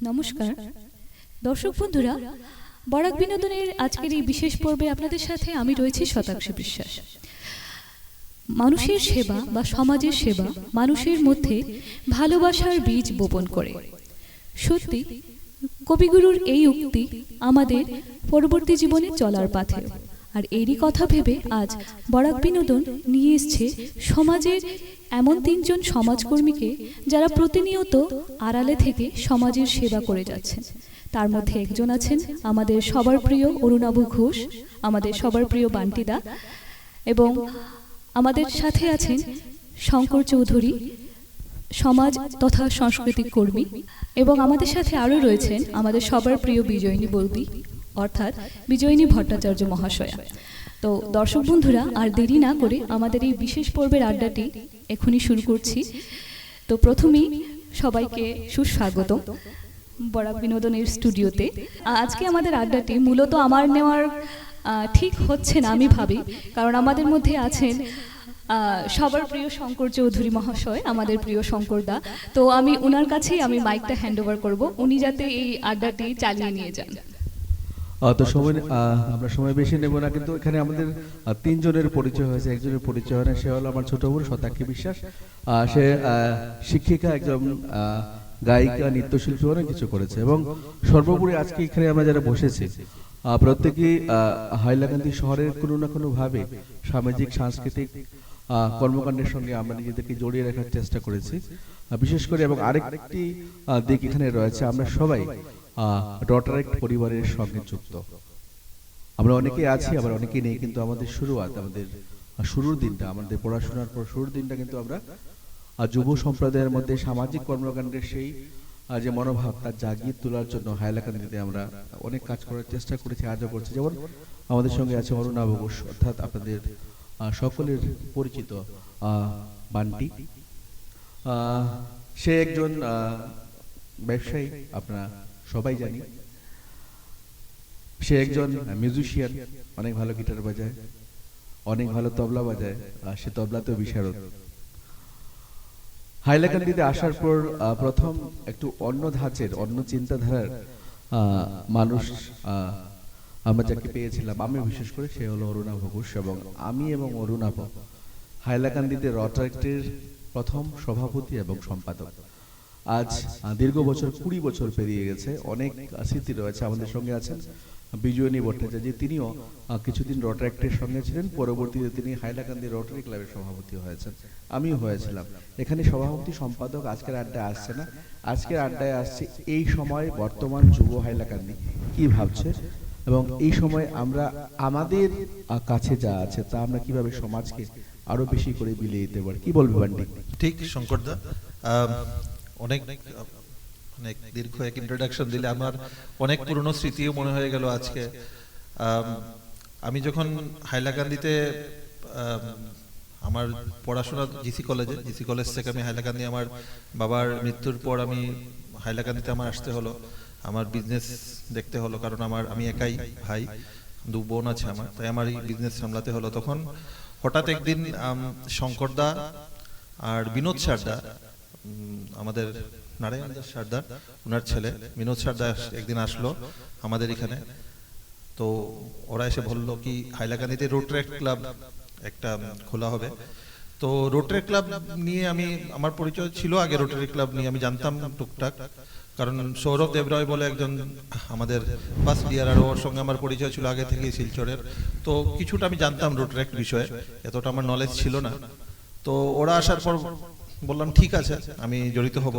নমস্কার দর্শক বন্ধুরা, বরাক বিনোদনের আজকের এই বিশেষ পর্বে আপনাদের সাথে আমি রয়েছি শতাক্ষী বিশ্বাস। মানুষের সেবা বা সমাজের সেবা মানুষের মধ্যে ভালোবাসার বীজ বপন করে। সত্যি কবিগুরুর এই উক্তি আমাদের পরবর্তী জীবনে চলার পথে। আর এরই কথা ভেবে আজ বরাক বিনোদন নিয়ে এসছে সমাজের এমন তিনজন সমাজকর্মীকে যারা প্রতিনিয়ত আড়ালে থেকে সমাজের সেবা করে যাচ্ছেন। তার মধ্যে একজন আছেন আমাদের সবার প্রিয় অরুণাভ ঘোষ, আমাদের সবার প্রিয় বান্টিদা, এবং আমাদের সাথে আছেন শঙ্কর চৌধুরী, সমাজ তথা সাংস্কৃতিক কর্মী, এবং আমাদের সাথে আরও রয়েছেন আমাদের সবার প্রিয় বিজয়িনী বৌদি অর্থাৎ বিজয়িনী ভট্টাচার্য মহাশয়া। তো দর্শক বন্ধুরা, আর দেরি না করে আমাদের এই বিশেষ পর্বের আড্ডাটি এখনই শুরু করছি। তো প্রথমেই সবাইকে সুস্বাগত বরাক বিনোদনের স্টুডিওতে। আজকে আমাদের আড্ডাটি মূলত আমার নেওয়ার ঠিক হচ্ছে না আমি ভাবি, কারণ আমাদের মধ্যে আছেন সবার প্রিয় শঙ্কর চৌধুরী মহাশয়, আমাদের প্রিয় শঙ্করদা। তো আমি ওনার কাছেই মাইকটা হ্যান্ড ওভার করবো, উনি যাতে এই আড্ডাটি চালিয়ে নিয়ে যান। তো আমরা সময় বেশি নেব না, কিন্তু এখানে আমাদের তিনজনের পরিচয় হয়েছে। একজনের পরিচয় হয় না, সে হলো আমার ছোট বোন শতাক্ষী বিশ্বাস। সে শিক্ষিকা, একজন গায়িকা, নৃত্যশিল্পী, অনেক কিছু করেছে। এবং সর্বোপরি আজকে এখানে আমরা যারা বসেছি প্রত্যেকেই হাইলাকান্দি শহরের কোনো না কোনো ভাবে সামাজিক সাংস্কৃতিক কর্মকাণ্ডের সঙ্গে আমরা নিজেদেরকে জড়িয়ে রাখার চেষ্টা করেছি বিশেষ করে। এবং আরেকটি দিক এখানে রয়েছে, আমরা সবাই রটারেক্ট পরিবারের সঙ্গে যুক্ত। আমরা অনেকেই আছি, আবার অনেকেই নেই, কিন্তু আমাদের শুরুয়াত, আমাদের শুরুর দিনটা, আমাদের পড়াশোনার পর শুরুর দিনটা কিন্তু আমরা যুব সম্প্রদায়ের মধ্যে সামাজিক কর্মকাণ্ডের সেই যে মনোভাব তা জাগিয়ে তোলার জন্য হাইলাকান্দিতে আমরা অনেক কাজ করার চেষ্টা করেছি, আজও করছি। যেমন আমাদের সঙ্গে আছে অরুণাভ ঘোষ, অর্থাৎ আপনাদের সকলের পরিচিত বান্টি। সে একজন ব্যবসায়ী, আপনারা সবাই জানি। সে একজন মিউজিশিয়ান, অনেক ভালো গিটার বাজায়, অনেক ভালো তবলা বাজায়, সে তবলাতেও বিশারদ। হাইলাকান্দিতে আসার পর প্রথম একটু অন্য ধাঁচের, অন্য চিন্তাধারার মানুষ আমরা যাকে পেয়েছিলাম, আমি বিশেষ করে, সে হলো অরুণাভ ঘোষ। এবং আমি এবং অরুণাভ হাইলাকান্দিতে রটারেক্টের প্রথম সভাপতি এবং সম্পাদক। আজ দীর্ঘ বছর, 20 বছর পেরিয়ে গেছে, অনেক স্মৃতি রয়েছে। আমাদের সঙ্গে আছেন বিজয়িনী ভট্টাচার্য, তিনিও কিছুদিন রটারেক্টের সঙ্গে ছিলেন। পরবর্তীতে তিনি হাইলাকান্দি রটারি ক্লাবের সভাপতি হয়েছেন, আমিও হয়েছিলাম। এখানে সভাপতি সম্পাদক আজকের আড্ডায় আসছে না, আজকের আড্ডায় আসছে এই সময় বর্তমান যুব হাইলাকান্দি কি ভাবছে, এবং এই সময় আমরা আমাদের কাছে যা আছে তা আমরা কিভাবে সমাজকে আরো বেশি করে বিলিয়ে দিতে পারি। কি বলবে বান্টি? ঠিক শঙ্করদা, অনেক অনেক দীর্ঘ এক ইন্ট্রোডাকশন দিলে আমার অনেক পুরনো স্মৃতিও মনে হয়ে গেল আজকে। আমি যখন হাইলাকান্দিতে আমার পড়াশোনা জিসি কলেজ থেকে আমি হাইলাকান্দি, আমার বাবার মৃত্যুর পর আমি হাইলাকান্দিতে আমার আসতে হলো, আমার বিজনেস দেখতে হলো, কারণ আমি একাই ভাই, 2 বোন আছে আমার, তাই আমার এই বিজনেস সামলাতে হলো। তখন হঠাৎ একদিন শঙ্করদা আর বিনোদ সারদা, আমাদের নারায়ণ দাস সারদার ওনার ছেলে বিনোদ সারদা একদিন আসলো আমাদের এখানে। তো ওরা এসে বললো কি হাইলাকান্দিতে রোটারেক্ট ক্লাব একটা খোলা হবে। তো রোটারি ক্লাব নিয়ে আমার পরিচয় ছিল আগে, রোটারি ক্লাব নিয়ে আমি জানতাম টুকটাক, কারণ সৌরভ দেবরায় বলে একজন আমাদের ফার্স্ট ইয়ার, আর ওর সঙ্গে আমার পরিচয় ছিল আগে থেকেই শিলচরের। তো কিছুটা আমি জানতাম রোটারেক্ট বিষয়ে, এতটা আমার নলেজ ছিল না। তো ওরা আসার পর বললাম ঠিক আছে, আমি জড়িত হব।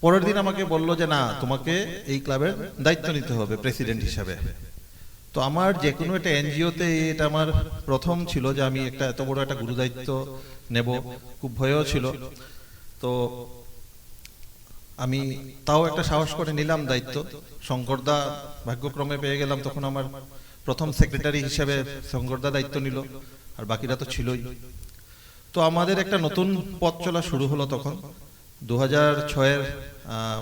পরের দিন আমাকে বলল যে না, তোমাকে এই ক্লাবের দায়িত্ব নিতে হবে প্রেসিডেন্ট হিসাবে। তো আমার যে কোনো একটা এনজিওতে এটা আমার প্রথম ছিল যে আমি এত বড় একটা গুরু দায়িত্ব নেব, খুব ভয়ও ছিল। তো আমি তাও একটা সাহস করে নিলাম দায়িত্ব। শঙ্করদা ভাগ্যক্রমে পেয়ে গেলাম, তখন আমার প্রথম সেক্রেটারি হিসেবে শঙ্করদা দায়িত্ব নিল, আর বাকিরা তো ছিলই। তো আমাদের একটা নতুন পথ চলা শুরু হলো তখন 2006-এর,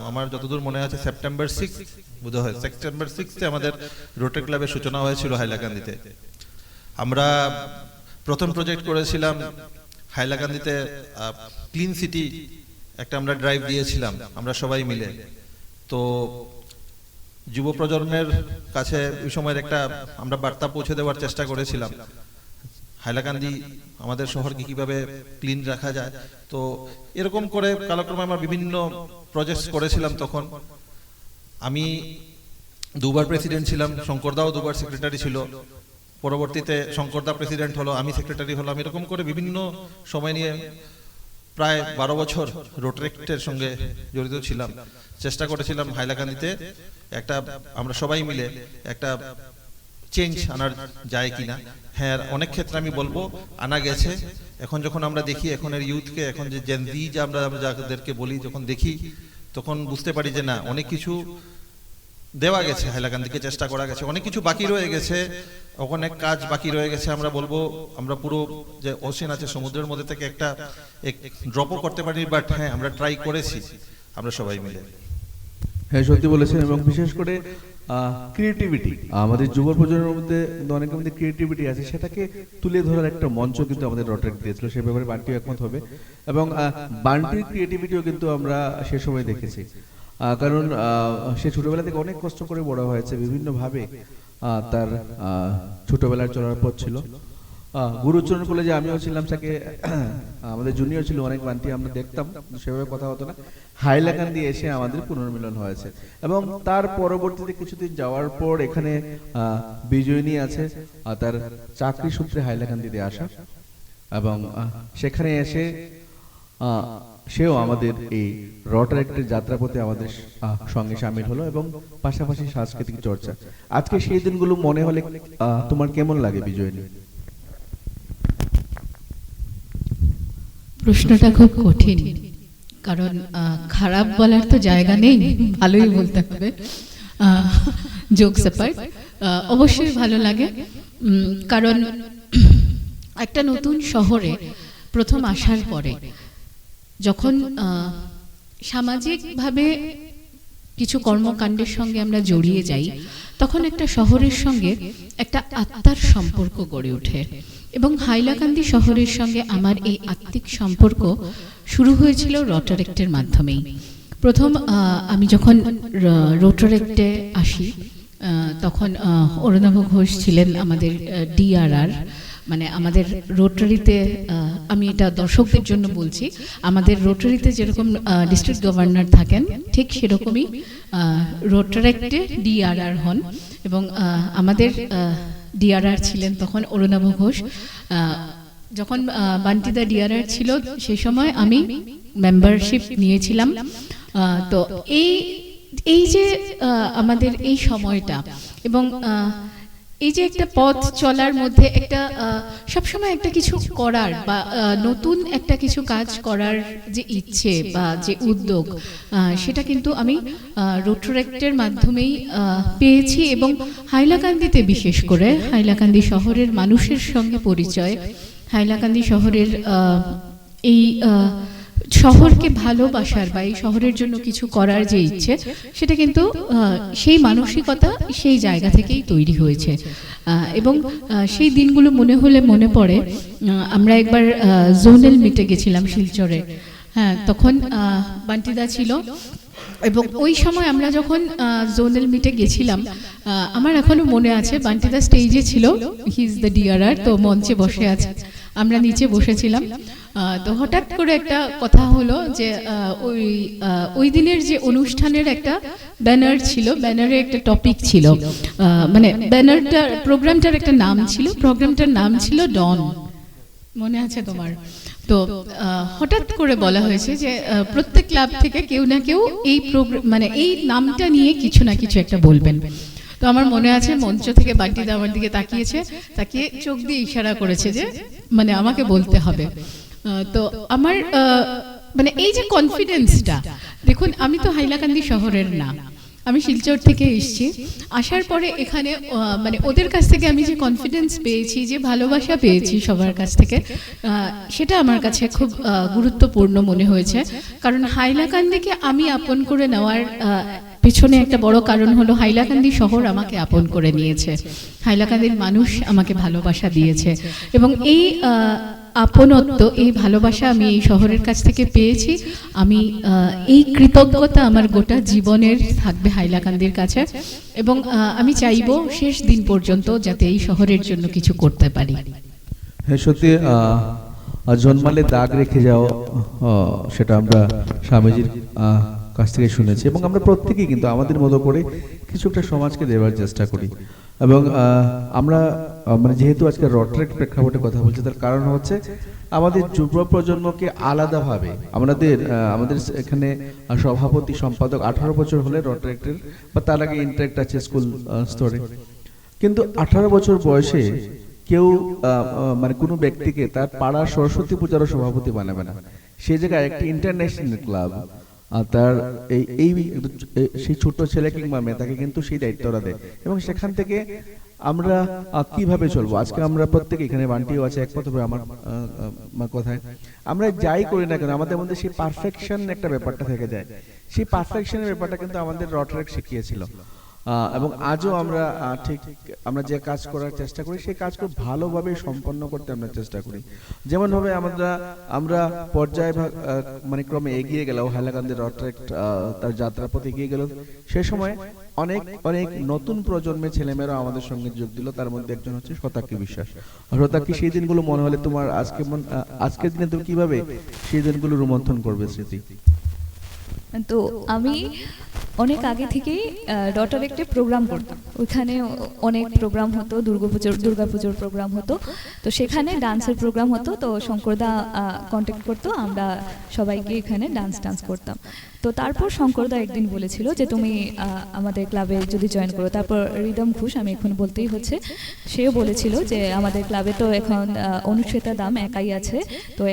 আমার যতদূর মনে আছে সেপ্টেম্বর 6 বোধহয়, সেপ্টেম্বর 6 আমাদের রোটারি ক্লাবের সূচনা হয়েছিল হাইলাকান্দিতে। আমরা প্রথম প্রজেক্ট করেছিলাম হাইলাকান্দিতে ক্লিন সিটি একটা আমরা ড্রাইভ দিয়েছিলাম আমরা সবাই মিলে। তো যুব প্রজন্মের কাছে ওই সময়ের একটা আমরা বার্তা পৌঁছে দেওয়ার চেষ্টা করেছিলাম, হাইলাকান্দি আমাদের শহরকে কিভাবে ক্লিন রাখা যায়। তো এরকম করে কালক্রমে আমরা বিভিন্ন প্রজেক্ট করেছিলাম। তখন আমি দুবার প্রেসিডেন্ট ছিলাম, শঙ্করদাও দুবার সেক্রেটারি ছিল, পরবর্তীতে শঙ্করদা প্রেসিডেন্ট হলো, আমি সেক্রেটারি হলাম। এরকম করে বিভিন্ন সময় নিয়ে প্রায় 12 বছর রোটারেক্টের সঙ্গে জড়িত ছিলাম। চেষ্টা করেছিলাম হাইলাকান্দিতে একটা আমরা সবাই মিলে একটা চেঞ্জ আনার যায় কিনা। হ্যাঁ, অনেক ক্ষেত্রে আমি বলবো আনা গেছে। এখন যখন আমরা দেখি এখনের ইউথকে, এখন যে জেনজি যে আমরা যাদেরকে বলি, যখন দেখি তখন বুঝতে পারি যে না, অনেক কিছু দেওয়া গেছে হাইলাকান্দিকে, চেষ্টা করা গেছে, অনেক কিছু বাকি রয়ে গেছে, অনেক কাজ বাকি রয়ে গেছে। আমরা বলবো আমরা পুরো যে ওশেন আছে সমুদ্রের মধ্যে থেকে একটা ড্রপও করতে পারি, বাট হ্যাঁ আমরা ট্রাই করেছি আমরা সবাই মিলে। হ্যাঁ, সত্যি বলেছেন। এবং বিশেষ করে ক্রিয়েটিভিটি, আমাদের যুব প্রজন্মের মধ্যে অনেকের মধ্যে ক্রিয়েটিভিটি আছে, সেটাকে তুলে ধরার একটা মঞ্চ কিন্তু আমাদের রটারি দিয়েছিল। সে ব্যাপারে বান্টিও একমত হবে। এবং বান্টির ক্রিয়েটিভিটিও কিন্তু আমরা সে সময় দেখেছি, কারণ সে ছোটবেলা থেকে অনেক কষ্ট করে বড় হয়েছে, বিভিন্নভাবে তার ছোটবেলার চলার পথ ছিল। গুরুচরণ কলেজে আমিও ছিলাম, তাকে আমাদের জুনিয়র ছিল অনেক বান্টি, আমরা দেখতাম, সেভাবে কথা হতো না। হাইলাকান্দি এসে আমাদের পুনর্মিলন হয়েছে এবং তার পরবর্তীতে কিছুদিন যাওয়ার পর এখানে বিজয়িনী আছে, তার চাকরি সূত্রে হাইলাকান্দিতে আসা, এবং সেখানে এসে সেও আমাদের এই রটারেক্টের যাত্রাপথে আমাদের সঙ্গে সামিল হলো এবং পাশাপাশি সাংস্কৃতিক চর্চা। আজকে সেই দিনগুলো মনে হলে তোমার কেমন লাগে বিজয়িনী? প্রশ্নটা খুব কঠিন, কারণ খারাপ বলার তো জায়গা নেই, ভালোই বলতে হবে। জোকস অ্যাপার্ট, অবশ্যই ভালো লাগে, কারণ একটা নতুন শহরে প্রথম আসার পরে যখন সামাজিকভাবে কিছু কর্মকাণ্ডের সঙ্গে আমরা জড়িয়ে যাই, তখন একটা শহরের সঙ্গে একটা আত্মার সম্পর্ক গড়ে ওঠে। এবং হাইলাকান্দি শহরের সঙ্গে আমার এই আত্মিক সম্পর্ক শুরু হয়েছিল রটারেক্টের মাধ্যমেই। প্রথম আমি যখন রটারেক্টে আসি, তখন অরুণাভ ঘোষ ছিলেন আমাদের ডিআরআর, মানে আমাদের রোটারিতে, আমি এটা দর্শকদের জন্য বলছি, আমাদের রোটারিতে যেরকম ডিস্ট্রিক্ট গভর্নর থাকেন ঠিক সেরকমই রোটারেক্টে ডিআরআর হন। এবং আমাদের ডিআরআর ছিলেন তখন অরুণাভ ঘোষ। যখন বান্টিদা ডিআরআর ছিল সেই সময় আমি মেম্বারশিপ নিয়েছিলাম। তো এই যে আমাদের এই সময়টা এবং এই যে একটা পথ চলার মধ্যে একটা সবসময় একটা কিছু করার বা নতুন একটা কিছু কাজ করার যে ইচ্ছে বা যে উদ্যোগ, সেটা কিন্তু আমি রোটারেক্টের মাধ্যমেই পেয়েছি। এবং হাইলাকান্দিতে বিশেষ করে হাইলাকান্দি শহরের মানুষের সঙ্গে পরিচয়, হাইলাকান্দি শহরের এই শহরকে ভালোবাসার বা এই শহরের জন্য কিছু করার যে ইচ্ছে, সেটা কিন্তু সেই মানসিকতা সেই জায়গা থেকেই তৈরি হয়েছে। এবং সেই দিনগুলো মনে হলে মনে পড়ে, আমরা একবার জোনাল মিটে গেছিলাম শিলচরে। হ্যাঁ, তখন বান্টিদা ছিল এবং ওই সময় আমরা যখন জোনাল মিটে গেছিলাম, আমার এখনো মনে আছে বান্টিদা স্টেজে ছিল, হি ইজ দ্য ডিআরআর, তো মঞ্চে বসে আছে, আমরা নিচে বসেছিলাম। তো হঠাৎ করে একটা কথা হলো যে ওই দিনের যে অনুষ্ঠানের একটা ব্যানার ছিল, ব্যানারে একটা টপিক ছিল, মানে ব্যানারটা প্রোগ্রামটার একটা নাম ছিল, প্রোগ্রামটার নাম ছিল ডন, মনে আছে তোমার? তো হঠাৎ করে বলা হয়েছে যে প্রত্যেক ক্লাব থেকে কেউ না কেউ এই প্রোগ্রাম মানে এই নামটা নিয়ে কিছু না কিছু একটা বলবেন। তো আমার মনে আছে মঞ্চ থেকে বান্টিদা আমার দিকে তাকিয়েছে, তাকিয়ে চোখ দিয়ে ইশারা করেছে যে মানে আমাকে বলতে হবে। তো আমার মানে এই যে কনফিডেন্সটা, দেখুন আমি তো হাইলাকান্দি শহরের না, আমি শিলচর থেকে এসেছি। আসার পরে এখানে মানে ওদের কাছ থেকে আমি যে কনফিডেন্স পেয়েছি, যে ভালোবাসা পেয়েছি সবার কাছ থেকে, সেটা আমার কাছে খুব গুরুত্বপূর্ণ মনে হয়েছে। কারণ হাইলাকান্দিকে আমি আপন করে নেওয়ার পেছনে একটা বড় কারণ হলো হাইলাকান্দি শহর আমাকে আপন করে নিয়েছে, হাইলাকান্দির মানুষ আমাকে ভালোবাসা দিয়েছে। এবং আপনত্ব, এই ভালোবাসা আমি এই শহরের কাছ থেকে পেয়েছি। আমি এই কৃতজ্ঞতা আমার গোটা জীবনের থাকবে হাইলাকান্দির কাছে, এবং আমি চাইবো শেষ দিন পর্যন্ত যাতে এই শহরের জন্য কিছু করতে পারি। হ্যাঁ, সত্যি জন্মালে দাগ রেখে যাও, সেটা আমরা স্বামীজির কাছ থেকে শুনেছি, এবং আমরা প্রত্যেকেই কিন্তু আমাদের মতো করে কিছু একটা সমাজকে দেওয়ার চেষ্টা করি। এবং আমরা মানে যেহেতু আজকে রটারেক্ট প্রেক্ষাপটে কথা বলছি, তার কারণ হচ্ছে আমাদের যুব প্রজন্মকে আলাদাভাবে আমাদের এখানে সভাপতি সম্পাদক 18 বছর হলে রটারেক্টের, বা তার আগে ইন্টারেক্ট আছে স্কুল স্তরে, কিন্তু 18 বছর বয়সে কেউ মানে কোনো ব্যক্তিকে তার পাড়ার সরস্বতী পূজারও সভাপতি বানাবে না। সেই জায়গায় একটি ইন্টারন্যাশনাল ক্লাব তার সেই ছোট্ট ছেলে কিংবা মেয়ে তাকে কিন্তু সেই দায়িত্বটা দেয়, এবং সেখান থেকে আমরা কিভাবে চলবো। আজকে আমরা প্রত্যেকে এখানে, বান্টিও আছে একমত হবে আমার কথায়, আমরা যাই করি না কেন আমাদের মধ্যে সেই পারফেকশন একটা ব্যাপারটা থেকে যায়। সেই পারফেকশনের ব্যাপারটা কিন্তু আমাদের রটারেক্ট শিখিয়েছিল, এবং আজও আমরা ঠিক আমরা যে কাজ করার চেষ্টা করি সেই কাজ খুব ভালোভাবে সম্পন্ন করতে আমরা চেষ্টা করি। যেমন ভাবে আমরা পর্যায় মানে ক্রমে এগিয়ে গেল, হাইলাকান্দি রটারেক্ট তার যাত্রার পথে এগিয়ে গেল, সে সময় অনেক অনেক নতুন প্রজন্মের ছেলেমেয়েরা আমাদের সঙ্গে যোগ দিল। তার মধ্যে একজন হচ্ছে শতাক্ষী বিশ্বাস। শতাক্ষী, সেই দিনগুলো মনে হলে তোমার আজকের দিনে তুমি কিভাবে সেই দিনগুলো রোমন্থন করবে স্মৃতি? তো আমি অনেক আগে থেকেই রটারেক্টে প্রোগ্রাম করতাম, ওইখানে অনেক প্রোগ্রাম হতো, দুর্গাপুজোর প্রোগ্রাম হতো, তো সেখানে ডান্সের প্রোগ্রাম হতো। তো শঙ্করদা কন্ট্যাক্ট করতো, আমরা সবাইকে এখানে ডান্স করতাম। তো তারপর শঙ্করদা একদিন বলেছিল যে তুমি আমাদের ক্লাবে যদি জয়েন করো। তারপর রিদম ঘোষ, আমি এখন বলতেই হচ্ছে, সেও বলেছিল যে আমাদের ক্লাবে তো এখন অনুশ্বেতা দাম একাই আছে, তো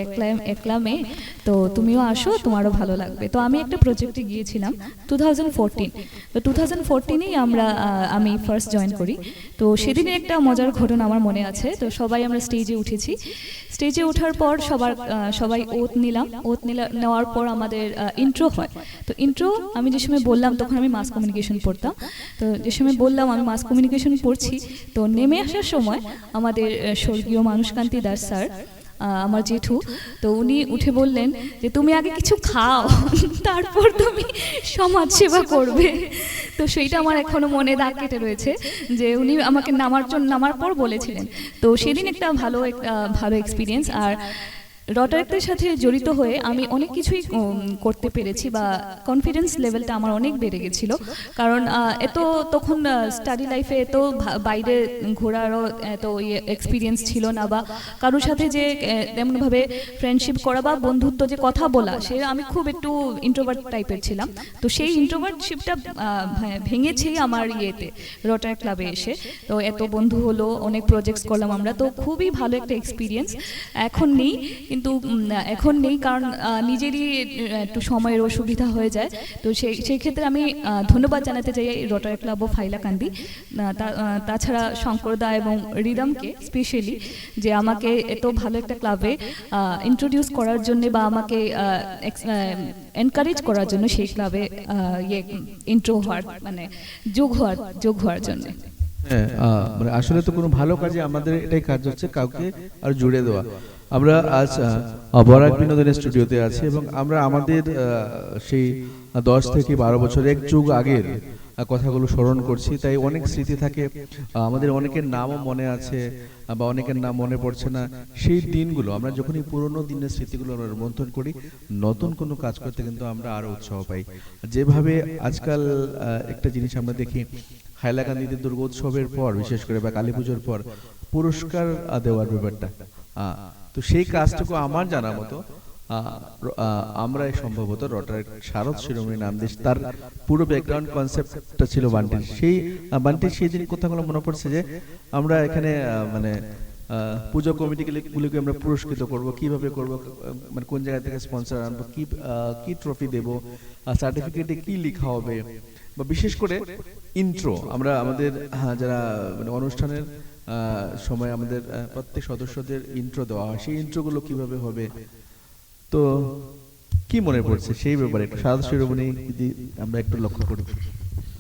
একলা মেয়ে, তো তুমিও আসো, তোমারও ভালো লাগবে। তো আমি একটা প্রজেক্টে গিয়েছিলাম 2014, তো 2014-এই আমি ফার্স্ট জয়েন করি। তো সেদিনের একটা মজার ঘটনা আমার মনে আছে। তো সবাই আমরা স্টেজে উঠেছি, স্টেজে ওঠার পর সবাই ওত নেওয়ার পর আমাদের ইন্ট্রো হয়। তো ইন্ট্রো আমি যে সময় বললাম, তখন আমি মাস কমিউনিকেশন পড়তাম, তো যে সময় বললাম আমি মাস কমিউনিকেশন পড়ছি, তো নেমে আসার সময় আমাদের স্বর্গীয় মানুষকান্তি দাস স্যার, আমার জেঠু, তো উনি উঠে বললেন যে তুমি আগে কিছু খাও, তারপর তুমি সমাজ সেবা করবে। তো সেইটা আমার এখনো মনে দাগ কেটে রয়েছে, যে উনি আমাকে নামার পর বলেছিলেন। তো সেদিন একটা ভালো এক্সপিরিয়েন্স। আর রটারেক্টের সাথে জড়িত হয়ে আমি অনেক কিছুই করতে পেরেছি, বা কনফিডেন্স লেভেলটা আমার অনেক বেড়ে গেছিলো। কারণ তখন স্টাডি লাইফে বাইরে ঘোরারও এত এক্সপিরিয়েন্স ছিল না, বা কারোর সাথে যে তেমনভাবে ফ্রেন্ডশিপ করা বা বন্ধুত্ব যে কথা বলা, সে আমি খুব একটু ইন্ট্রোভার্ট টাইপের ছিলাম। তো সেই ইন্ট্রোভার্টশিপটা ভেঙেছি আমার রটারেক্ট ক্লাবে এসে। তো এত বন্ধু হলো, অনেক প্রজেক্টস করলাম আমরা, তো খুবই ভালো একটা এক্সপিরিয়েন্স। কিন্তু এখন নেই, কারণ নিজেরই একটু সময়ের অসুবিধা হয়ে যায়। তো সেই ক্ষেত্রে আমি ধন্যবাদ জানাতে চাই রটারি ক্লাব অফ হাইলাকান্দি, তাছাড়া শঙ্করদা এবং রিদমকে স্পেশালি, যে আমাকে এত ভালো একটা ক্লাবে ইন্ট্রোডিউস করার জন্য, বা আমাকে এনকারেজ করার জন্য সেই ক্লাবে ইন্ট্রো হওয়ার মানে যোগ হওয়ার জন্য। হ্যাঁ, মানে আসলে তো কোনো ভালো কাজে আমাদের এটাই কাজ হচ্ছে, কাউকে আর জুড়ে দেওয়া। আমরা আজ বরাক বিনোদনের স্টুডিওতে আছি, এবং আমরা আমাদের সেই 10 থেকে 12 বছর এক যুগ আগের কথাগুলো স্মরণ করছি। তাই অনেক স্মৃতি থাকে, আমাদের অনেকের নামও মনে আছে, বা অনেকের নাম মনে পড়ছে না। সেই দিনগুলো আমরা যখনই পুরোনো দিনের স্মৃতিগুলো রোমন্থন করি, নতুন কোনো কাজ করতে কিন্তু আমরা আরো উৎসাহ পাই। যেভাবে আজকাল একটা জিনিস আমরা দেখি, হাইলাকান্দিতে দুর্গোৎসবের পর, বিশেষ করে বা কালী পুজোর পর পুরস্কার দেওয়ার ব্যাপারটা, তো সেই কাজটুকু আমার জানা মতো আমরা সম্ভবত রটারেক্ট শারদ শিরোমণি নাম দিয়ে, তার পুরো ব্যাকগ্রাউন্ড কনসেপ্টটা ছিল বান্টির। সেই দিন কথাগুলো মনে পড়ছে যে আমরা এখানে মানে পুজো কমিটিগুলিকে আমরা পুরস্কৃত করব, কিভাবে করব, মানে কোন জায়গা থেকে স্পন্সর আনবো, কি ট্রফি দেবো, সার্টিফিকেটে কি লেখা হবে, বা বিশেষ করে ইন্ট্রো আমরা আমাদের যারা মানে অনুষ্ঠানের সময় আমাদের প্রত্যেক সদস্যদের ইন্ট্রো দেওয়া হয়, সেই ইন্ট্রোগুলো কিভাবে হবে। তো কি মনে পড়ছে সেই ব্যাপারে একটু শারদ শিরোমণি যদি আমরা একটু লক্ষ্য করি।